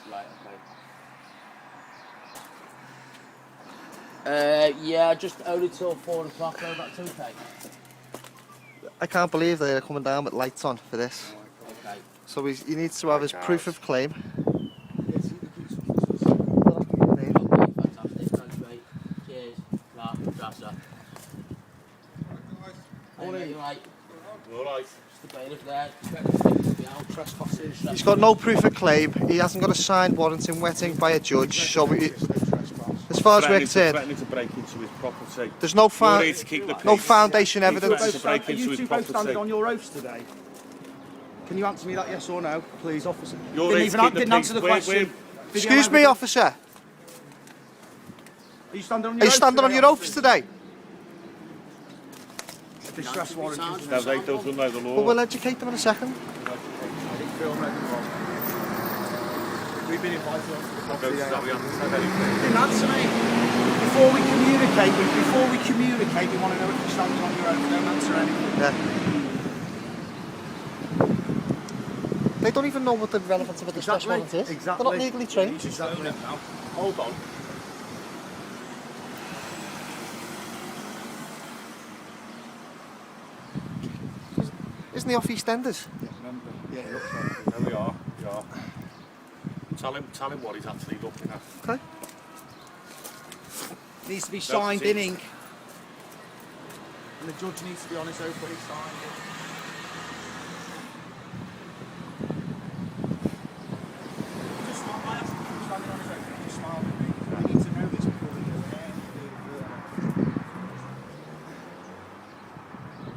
Right, okay. Yeah, just only till 4 o'clock though, that's okay. I can't believe they're coming down with lights on for this. Okay. So he needs to have his proof of claim. Fantastic, thanks mate. Cheers. Right, that's that. Alright. Alright. Just the bailiff there. Trespassing. He's got no proof of claim. He hasn't got a signed warrant in wetting by a judge. So as far as we're concerned, Threatening to break into his property. there's no foundation evidence. To break into his both standing property. on your oaths today? Can you answer me that yes or no, please, officer? You're Didn't answer the question. Excuse me, officer. Are you standing on your Are you standing on your oaths today? Distress warrant. No, they don't know the law. Well, we'll educate them in a second. We've been invited to the property. Didn't answer me. Before we communicate, we want to know if you're standing on your own. Don't answer anything. Yeah. They don't even know what the relevance of a distress warrant is. Exactly. They're not legally trained. Exactly. Hold on. Isn't he off EastEnders? Yeah, it looks like. There we are. Yeah. Tell him what he's actually looking at. Okay. Needs to be signed in ink. And the judge needs to be on his oath when he signed it. Just smile. I asked him if he was standing on his oath, and he just smiled at me. We need to know this before we go ahead.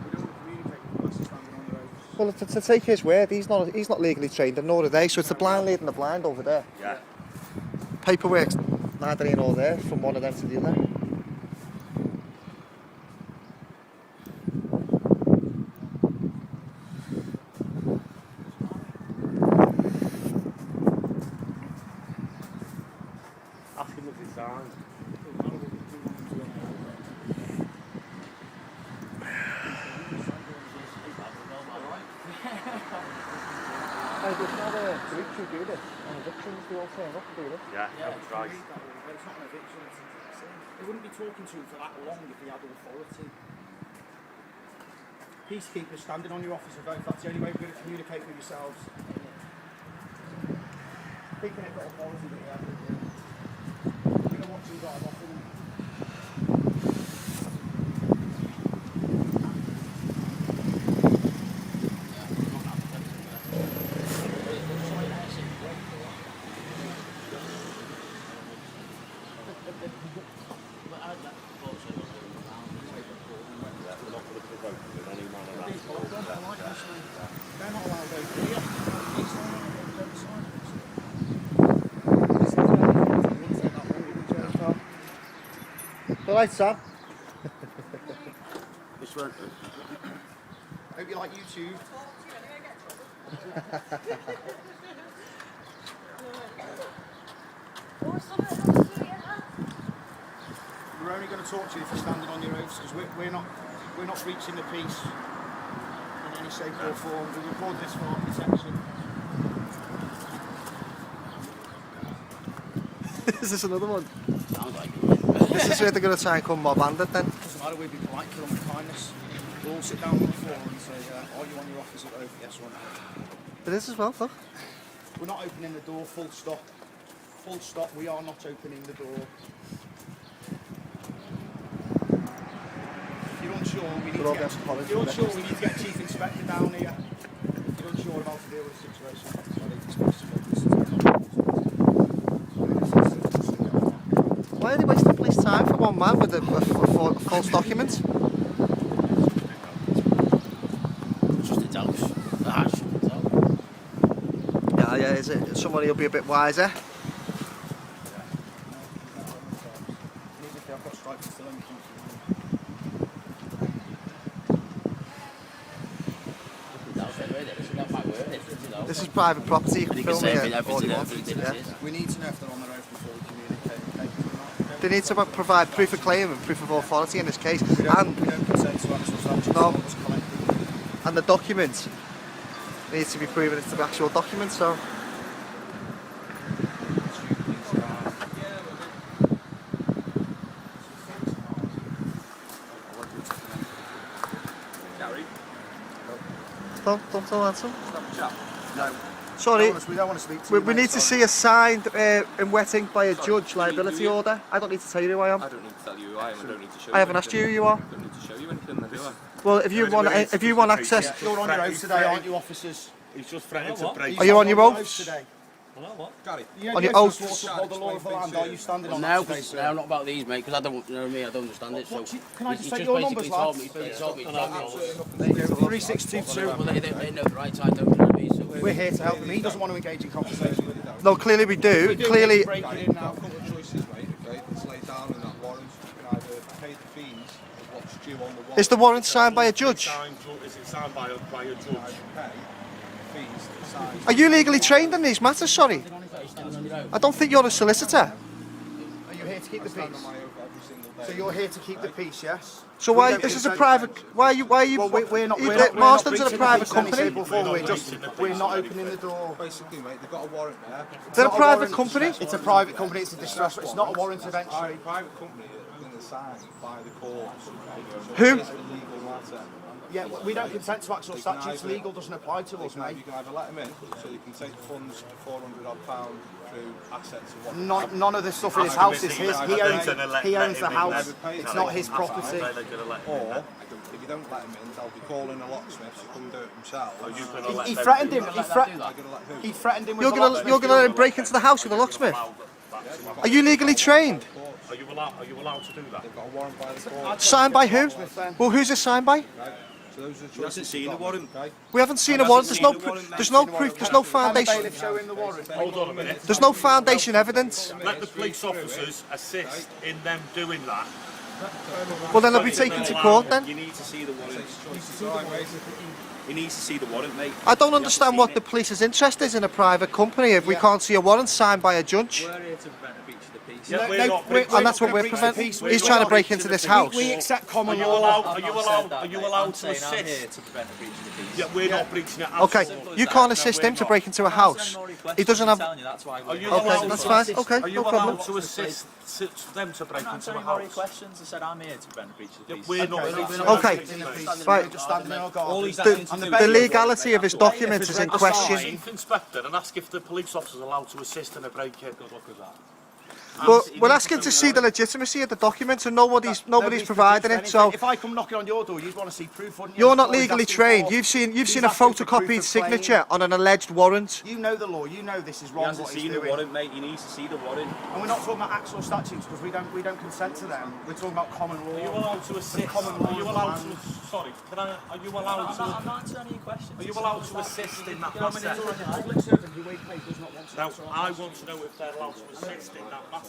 We don't want to communicate with us standing on their oaths. Well, to take his word, he's not legally trained, and nor are they. So it's the blind leading the blind over there. Yeah. Paperwork's neither here nor there from one of them to the other. Ask him if he's signed. Yeah, that's right. It's not an eviction, they wouldn't be talking to him for that long if he had authority. Peacekeepers standing on your officer vote, that's the only way we're going to communicate with yourselves. Thinking they've got authority that they have. We're going to watch you drive off with them. They're not allowed over here. All right, Sam. This won't. Hope you like YouTube. We're only going to talk to you if you're standing on your oaths, because we're not breaching the peace in any shape or form. We record this for our protection. Is this another one? Sounds like it. This is where they're going to try and come mob-handed then. Doesn't matter, we'll be polite, kill them with kindness. We'll all sit down on the floor and say, are you on your officer oath, yes or no? It is as well, look. We're not opening the door, full stop. Full stop, we are not opening the door. If you're unsure, we need to get Chief Inspector down here. If you're unsure about to deal with the situation. Why are they wasting police time for one man with a false document? Just a doubt. Yeah, is it? Somebody will be a bit wiser. This is private property. You can film it all you want. Yeah. We need to know if they're on their oath before we communicate. They need to provide proof of claim and proof of authority in this case, We don't consent to actual sanctions. No. It's collected. and the document needs to be proven it's the actual document. So Don't answer. No. Sorry, We don't want to speak to you. we need to see a signed in wetting by a judge liability order. I don't need to tell you who I am. I don't need to tell you who I am. I don't need to show you. I haven't asked you who you are. I don't need to show you anything, then, do I? Well, if you want access, You're on your oath today, aren't you, officers? He's just threatening to break. Are you on your oaths? Today. Gary. On your oaths? To uphold the law of the land, are you standing on No, that today, sir? no, not about these, mate, because I don't, you know me, I don't understand it. So Can I just he's take your basically numbers, told lads? me, he's told me. 3622. Well, they know the right side, don't know me, so We're here to help him. He doesn't want to engage in conversation with you. No, clearly we do. Clearly, Break it in now. I've got the choices, mate, okay? It's laid down in that warrant. You can either pay the fees of what's due on the warrant. is the warrant signed by a judge? Is it signed by a judge? Pay the fees that sign. Are you legally trained in these matters? Sorry, I don't think you're a solicitor. Are you here to keep the Stand on peace? my oath every single day. So you're here to keep the peace, yes? So why? This is a private. Why are you? Well, we're not. Marston's in a breaching private the peace in any company. shape or form. We're not opening the door. Basically, mate, they've got a warrant there. They're a Not private warrant. company. It's a private company. It's a distress. It's not a warrant of entry. Private company that have been assigned by the courts. Who? It's a legal matter. Yeah, we don't consent to actual statutes. Legal doesn't apply to us, You mate. can either let them in, so you can take the funds, £400 through assets and what. None of the stuff in his house is his. He owns the house. It's not his property. Or, if you don't let him in, they'll be calling a locksmith to come do it themselves. He threatened him. They're gonna let who? He threatened him with You're the gonna locksmith. let him break into the house with a locksmith. Are you legally trained? Are you allowed to do that? They've got a warrant by the court. Signed by who? Well, who's it signed by? So those are the He hasn't seen a warrant. We haven't seen a warrant. There's no proof. There's no Can the foundation. bailiff show him the warrant? Hold on a minute. There's no foundation evidence. Let the police officers assist in them doing that. Well, then they'll be taken to court then. You need to see the warrant. He needs to see the warrant, mate. I don't understand what the police's interest is in a private company if we can't see a warrant signed by a judge. We're here to prevent a breach of the peace. Yeah, we're not. And that's what we're preventing. He's trying to break into this house. We accept Are common you law. allowed to I'm here assist? to prevent a breach of the peace. Yeah, we're not breaching it. Okay, Absolutely. you can't assist him to break into a house. He doesn't have. That's why Are you Okay, allowed that's to fine. assist- Okay, Are you no problem. allowed to assist them to break into a house? questions. I said I'm here to prevent a breach of the peace. We're not. Okay, right. Just standing there, oh God. All he's asking to The do legality of his documents is in question. Chief Inspector and ask if the police officers are allowed to assist in a break-in. Good luck with that. Well, we're asking to see the legitimacy of the documents, and nobody's providing it. So if I come knocking on your door, you'd want to see proof, wouldn't you? you're not Or he's legally asking trained. for- You've seen he's a asking for proof photocopied of claim. signature on an alleged warrant. You know the law. You know this is He wrong. hasn't What he's seen the doing. warrant, mate. He needs to see the warrant. And we're not talking about actual statutes because we don't consent to them. We're talking about common law. Are you allowed to assist? Are you allowed to? Sorry, can I? Are you allowed to? I'm not answering any questions. Are you allowed to assist in that matter? Public servant who we pay does not want to Now, answer our I questions. want to know if they're allowed to assist in that matter.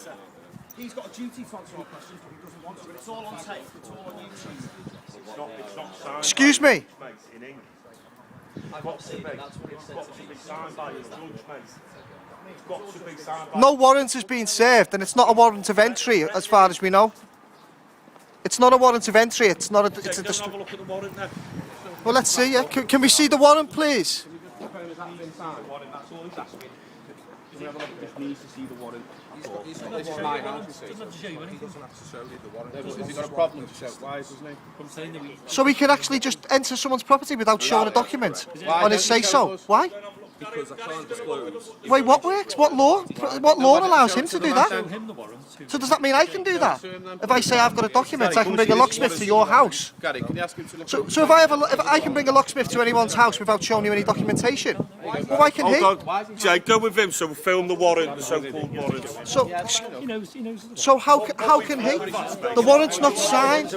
He's got a duty to answer our questions, but he doesn't want to. But it's all on tape. It's all on YouTube. It's not signed. Excuse me. Mate, in English. It's got to be. It's got to be signed by a judge, mate. It's got to be signed by. No warrant has been served, and it's not a warrant of entry, as far as we know. It's not a warrant of entry. It's not a. It's a. Let's have a look at the warrant then. Well, let's see. Yeah. Can we see the warrant, please? That's all he's asking. Just needs to see the warrant. This is my house. He doesn't have to show you the warrant. Has he got a problem? Why doesn't he? So we can actually just enter someone's property without showing a document on his say-so. Why? Because I can't disclose. Wait, what works? What law? What law allows him to do that? So does that mean I can do that? If I say I've got a document, I can bring a locksmith to your house. Gary, can you ask him to look? So if I can bring a locksmith to anyone's house without showing you any documentation, well, why can he? Hold on. Jay, go with him so we'll film the warrant, the so-called warrant. So how can he? The warrant's not signed.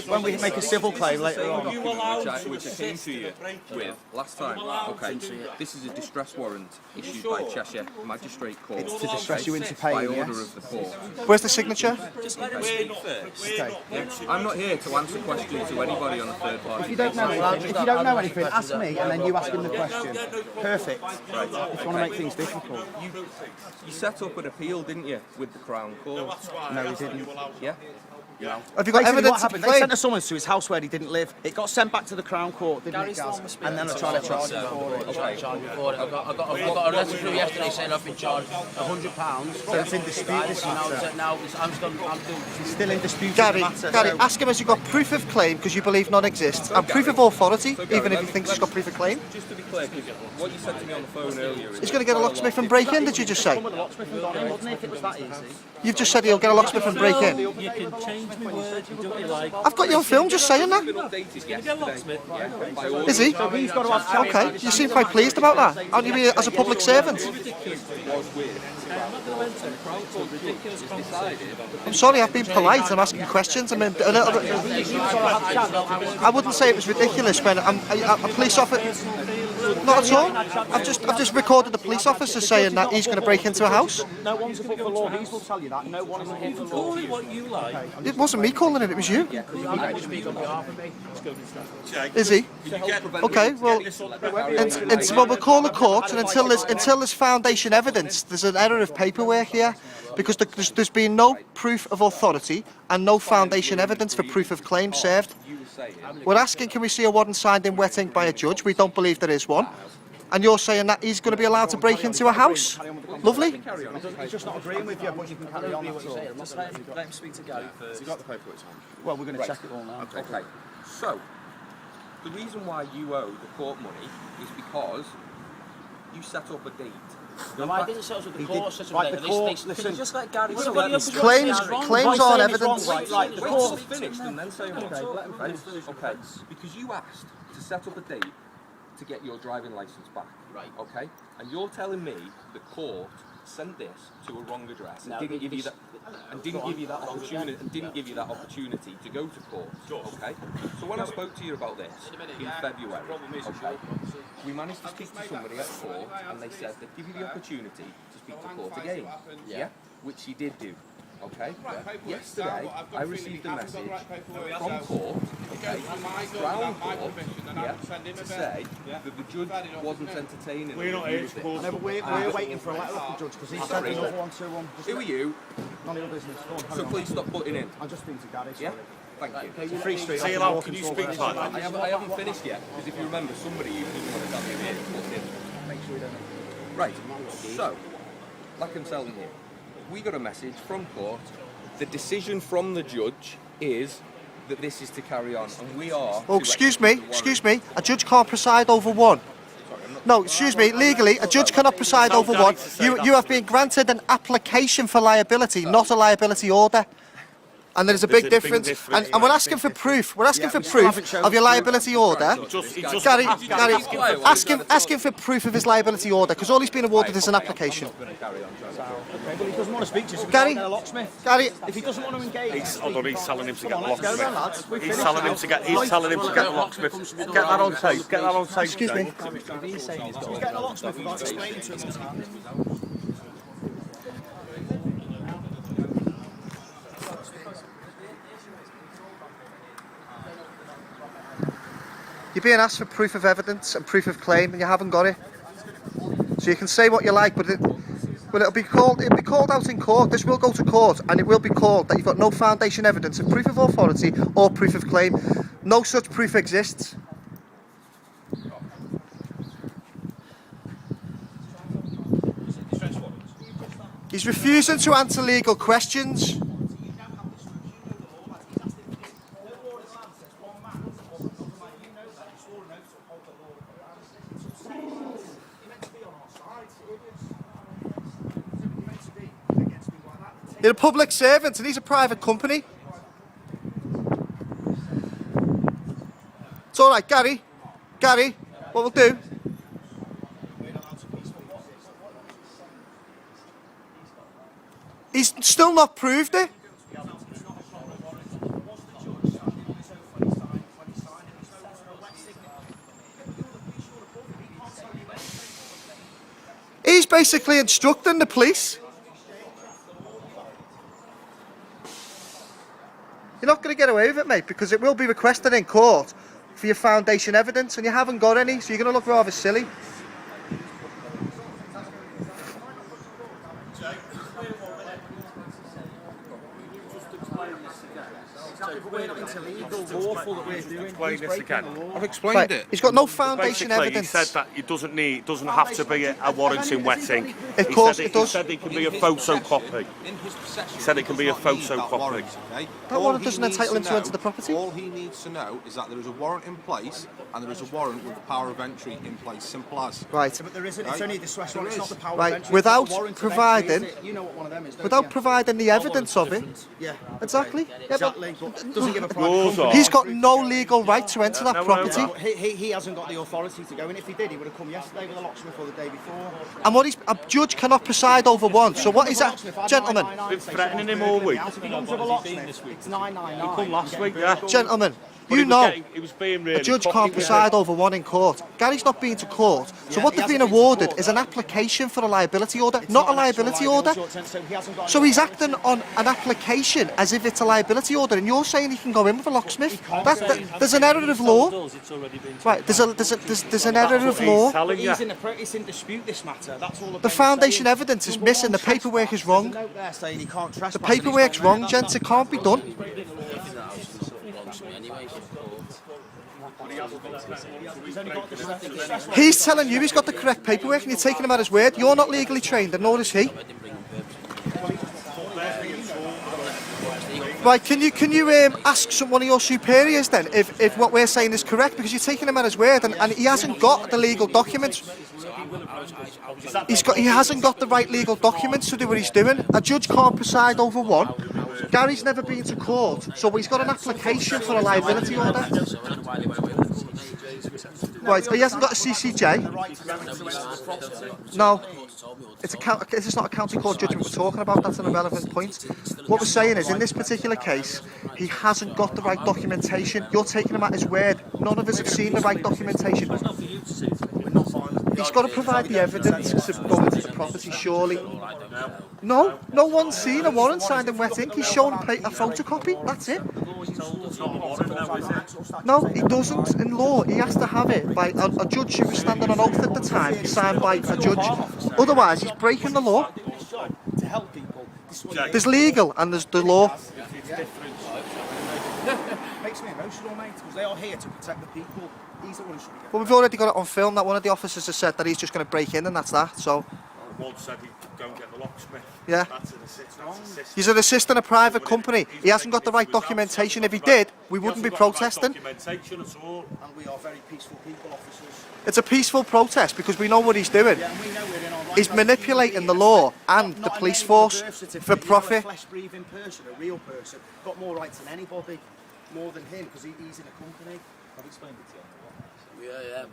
When we make a civil claim later on. Are you allowed to Which I came assist to in you a break-in? with last time. Okay, this is a distress warrant issued by Cheshire Magistrate Court. It's to distress you into by paying, order yes? of the court. Where's the signature? Just let him speak first. I'm not here to answer questions to anybody on a third party. If you don't know anything, ask me, and then you ask him the question. Perfect. If you want to make things difficult. You set up an appeal, didn't you, with the Crown Court? No, he didn't. Yeah? Have you got Basically, evidence what to happened? They claim? sent a summons to his house where he didn't live. It got sent back to the Crown Court, didn't it, Gaz? And then they're trying to charge him for it. Right. charged before. I got a letter through yesterday saying I've been charged £100. So it's in dispute, this matter. Now I'm still It's still in dispute. Gary, matter, Gary, so- ask him has he got proof of claim because you believe none exists, and proof of authority, even if he thinks he's got proof of claim. Just to be clear, 'cause what you said to me on the phone earlier is... He's going to get a locksmith and break in, did you just say? Come with a locksmith and Donny, wouldn't he, if it was that easy? You've just said he'll get a locksmith and break in. You can change my words, you do what you like. I've got you on film just saying that. Been updated yesterday. By order. Is he? So he's got to have Okay, you seem quite pleased about that. Aren't you as a public servant? Was with I'm sorry, I've been polite. I'm asking questions. I'm a little bit. I wouldn't say it was ridiculous when a police officer. Not at all. I've just recorded a police officer saying that he's going to break into a house. No one's above the law. These will tell you that. No one is above the law. Call it what you like. It wasn't me calling it. It was you. speak on behalf of me. Is he? Okay. Well, well, we'll call the court, and until there's foundation evidence, there's an error of paperwork here, because there's been no proof of authority and no foundation evidence for proof of claim served. We're asking, can we see a warrant signed in wet ink by a judge? We don't believe there is one. And you're saying that he's going to be allowed to break into a house? Lovely. He's just not agreeing with you, but you can carry on. That's all. Let him speak to Gary first. got the paperwork on. Well, we're going to check it all now. Okay, so the reason why you owe the court money is because you set up a date. No, I didn't set us with the court. Right, the court, listen. Just let Gary Claims aren't evidence. Right, Wait the till court. it's finished and then say what. Okay, because you asked to set up a date to get your driving licence back. Right. Okay, and you're telling me the court sent this to a wrong address and No, didn't give you that opportunity to go to court. Okay. So when I spoke to you about this in February, okay, we managed to speak to somebody at court and they said they'd give you the opportunity to speak to court again. Yeah. Which you did do. Okay. Yesterday, I received a message from court, okay, Crown Court, to say that the judge wasn't entertaining. We're not here to cause. No, but we're waiting for a letter off the judge because he said there's another one, 2-1. Who are you? None of your business. Go on, carry So on. please stop butting in. I'll just speak to Gary. Yeah? Thank you. Free Street. Say I aloud, walk can and you talk speak about like it. that? I haven't finished yet, because if you remember, somebody you didn't want to tell me here put in. Make sure we don't. Right, so, like I'm telling you, we got a message from court. The decision from the judge is that this is to carry on, and we are... Oh, excuse me. A judge can't preside over one. No, excuse me. Legally, a judge cannot preside over one. You have been granted an application for liability, not a liability order. And there's a big difference. And we're asking for proof. We're asking for proof of your liability order. Gary, ask him for proof of his liability order, because all he's been awarded is an application. Okay, but he doesn't want to speak to you, so Gary, get a locksmith. Gary, If he doesn't want to engage, Hold on, he's telling him to get the go then, locksmith. lads. We've He's finished telling now. him to get. He's telling him to get the locksmith. Get that on tape. Get that on tape. excuse me. He's getting a locksmith without explaining to him what's happening. You're being asked for proof of evidence and proof of claim, and you haven't got it. So you can say what you like, but it'll be called out in court. This will go to court, and it will be called that you've got no foundation evidence of proof of authority or proof of claim. No such proof exists. He's refusing to answer legal questions. You're a public servant and he's a private company. It's alright, Gary. Gary, what we'll do... He's still not proved it. He's basically instructing the police. You're not going to get away with it, mate, because it will be requested in court for your foundation evidence, and you haven't got any, so you're going to look rather silly. Exactly, but we're not into legal. It's awful that we're doing. Explain He's this breaking again. the law. I've explained Right, it. he's got no foundation Basically, evidence. he said that it doesn't have to be a warrant in wetting. Of course it He does. said it can be a photocopy. In his possession, He said it can be a does not need that photocopy. warrant, okay? That All warrant he doesn't needs entitle him to know- enter the property. All he needs to know is that there is a warrant in place and there is a warrant with the power of entry in place. Simple as. Right. But there isn't. It's Right. only the Swiss one. It's not the power Right, of entry. without It's not the warrant of providing- entry, is it? You know what one of them is, don't Without you? providing the evidence of it. Yeah. Exactly. Yeah, but Exactly. But doesn't give a private Rules company. are- he's got no legal right to enter that No, no, property. no. He hasn't got the authority to go, and if he did, he would have come yesterday with a locksmith or the day before. And what a judge cannot preside over one. So what is that, gentlemen? Been threatening him all week. If he comes with a locksmith, it's 999. Come last week, yeah. Gentlemen, But you he was know getting- he was being really a judge cocky can't with preside it. over one in court. Gary's not been to court. So Yeah, what he they've been hasn't been to awarded court. is an application for a liability order, It's not a an actual liability order. So he hasn't got So any he's authority. acting on an application as if it's a liability order, and you're saying he can go in with a locksmith. There's an error of law. Right, there's an error of law. Telling you. It's in dispute, this matter. That's all. The foundation evidence is missing. The paperwork is wrong. The paperwork's wrong, gents. It can't be done. He's telling you he's got the correct paperwork, and you're taking him at his word. You're not legally trained, and nor is he. Right, can you ask one of your superiors then if what we're saying is correct, because you're taking him at his word, and he hasn't got the legal documents. He hasn't got the right legal documents to do what he's doing. A judge can't preside over one. Gary's never been to court, so he's got an application for a liability order. Right, he hasn't got a CCJ. No. This is not a county court judgment we're talking about, that's an irrelevant point. What we're saying is, in this particular case, he hasn't got the right documentation. You're taking him at his word. None of us have seen the right documentation. He's got to provide the evidence to go into the property, surely. No one's seen a warrant signed in wet ink. He's shown a photocopy, that's it. No, he doesn't. In law, he has to have it by a judge who was standing on oath at the time, signed by a judge. Otherwise, he's breaking the law. To help people. There's legal and there's the law. Makes me emotional, mate, because they are here to protect the people. He's the one who should be getting. But we've already got it on film that one of the officers has said that he's just going to break in, and that's that. So, Ward said he'd go and get the locksmith. yeah. That's an assistant. He's an assistant a private company. He hasn't got the right documentation. If he did, we wouldn't be protesting. Documentation at all. And we are very peaceful people, officers. It's a peaceful protest because we know what he's doing. Yeah, and we know we're in our rights. He's manipulating the law and the Not a police name on a force birth certificate. for You're profit. a flesh-breathing person, a real person. Got more rights than anybody, more than him, because he's in a company. I've explained it to you.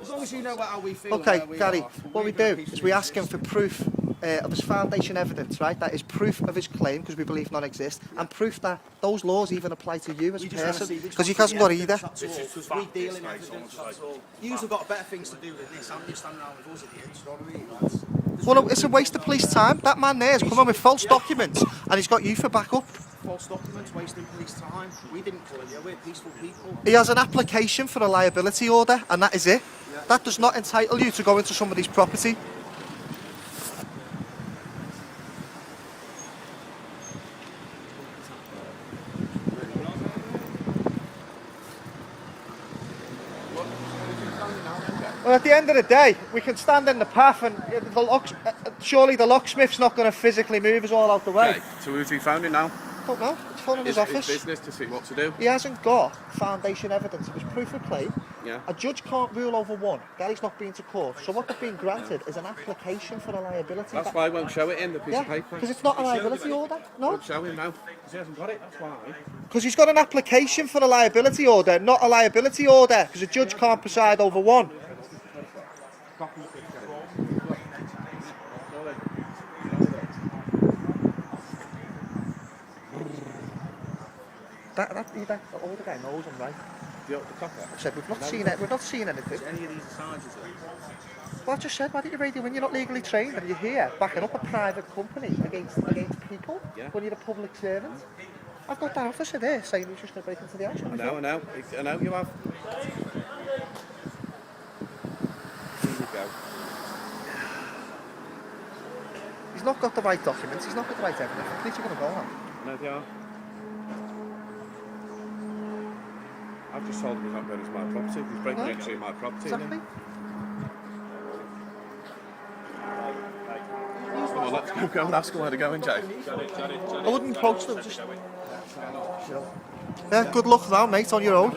As long as you know how we feel. and Okay, where we Gary, are, what we we're very do is peaceful we people. ask him for proof of his foundation evidence, right? That is proof of his claim, because we believe none exist, and proof that those laws even apply to you as a We just wanna person, see which because he one's hasn't the got evidence, either. that's all. We deal in evidence, that's all. You've got better things to do than this. I'm just standing around with us idiots, you know what I mean? That's- Well, it's a waste of police time. That man there has come in with false documents, and he's got you for backup. False documents, wasting police time. We didn't kill you, we're peaceful people. He has an application for a liability order, and that is it. That does not entitle you to go into somebody's property. Well, at the end of the day, we can stand in the path, and surely the locksmith's not going to physically move us all out the way. Okay, so who's he found it now? Don't know. It's phone in his It's office. business to see what to do. He hasn't got foundation evidence of his proof of claim. Yeah. A judge can't rule over one. Gary's not been to court. So what they've been granted is an application for a liability. That's why I won't show it in the piece of Yeah, paper. because it's not a liability order. No, Won't show him now. Because he hasn't got it, that's why. because he's got an application for a liability order, not a liability order, because a judge can't preside over one. That older guy knows him, right? The copper. I said, we've not seen it, we've not seen anything. Any of these charges Well, I just said, why don't you radio when you're not legally trained and you're here backing up a private company against people when you're a public servant? I've got that officer there saying he's just going to break into the house. I know you have. Here you go. He's not got the right documents, he's not got the right evidence. The police are going to go on. No, they are. Just told him he's not going into my property. He's breaking into my property. Exactly. Come on, let's go and ask him where they're going, Jay. I wouldn't approach them, just... Yeah, good luck now, mate, on your own.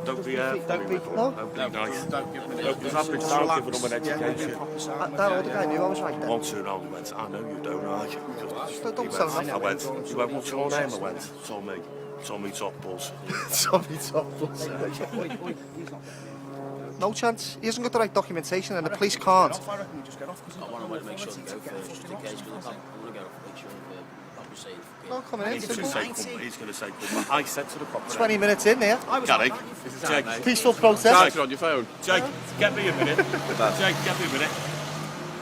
Don't be No? Don't be nice. Don't give them an education. Don't give them an education. That old guy knew I was right there. One turned around and went, I know you don't, I. Don't tell him. I went, you went, what's your name? I went, Tommy Top Buzz. Tommy Top Buzz. No chance. He hasn't got the right documentation and the police can't. I reckon we just get off because I want to make sure they go first, just in case, because I want to get off and make sure that I'm safe. No, coming in. He's going to say, come. I said to the cop. 20 minutes in there. Gary, Jake, Peaceful protest. Jake, on your phone. Jake, get me a minute. Jake, get me a minute.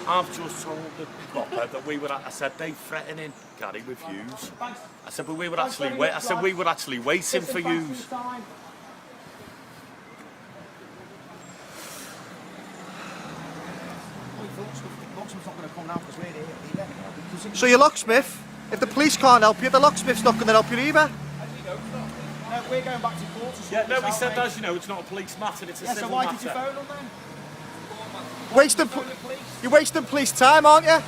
I've just told the copper that we were. I said they threatening Gary with yous. I said, but we were actually wait. I said we were actually waiting for yous. Locksmith's not going to come now because we're here. So your locksmith, if the police can't help you, the locksmith's not going to help you either. No, we're going back to court to sort Yeah, no, this we out, said mate. that, you know, it's not a police matter, it's a Yeah, so civil why matter. did you phone them then? You're wasting police time, aren't you?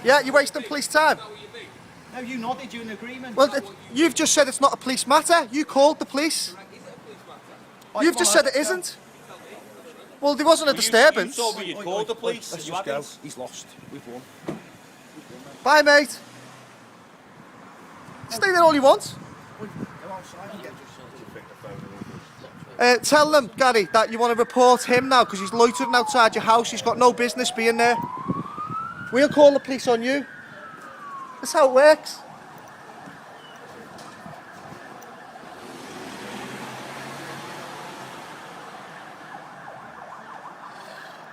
Yeah, you're wasting police time. No, you nodded, you're in agreement. Well, you've just said it's not a police matter. You called the police. You've just said it isn't. Well, there wasn't a disturbance. You told me you'd called the police. Let's just go. He's lost. We've won. Bye, mate. Stay there all you want. Go outside and get Tell them, Gary, that you want to report him now because he's loitering outside your house. He's got no business being there. We'll call the police on you. That's how it works.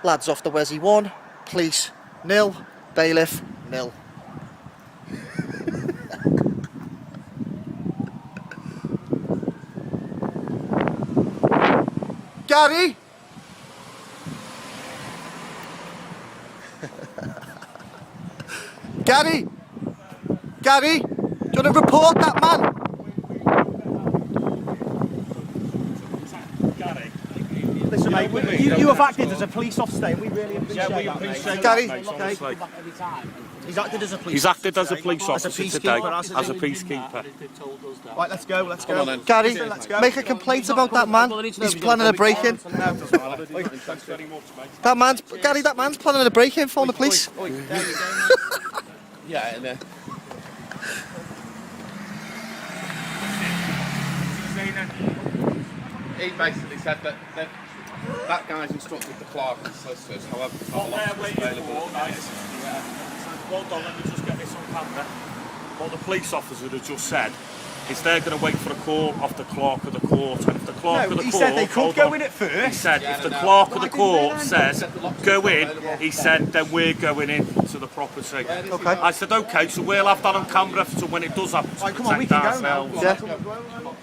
Lads off the Wessie 1, police 0, bailiff 0. Gary! Gary! Gary! Do you want to report that man? Listen, mate, you have acted as a police officer and we really appreciate that, mate. Gary, okay. He's acted as a police He's acted as a police officer today, peacekeeper, as a peacekeeper. Right, let's go, let's go. Come on then. Gary, Let's go. make a complaint about that man. He's planning a break-in. Thanks very much, mate. Gary, that man's planning a break-in. Phone the police. Yeah, and He basically said that guy's instructed the clerk and solicitors, however, it's not available. Hold on, let me just get this on camera. What the police officer had just said is they're going to wait for a call off the clerk of the court, and if the clerk of the he court... said they could go in at He first. said if the clerk of the court says go in, he said then we're going in to the property. Okay. I said okay, so we'll have that on camera so when it does happen to Right, come on, we protect can go now. ourselves. Yeah.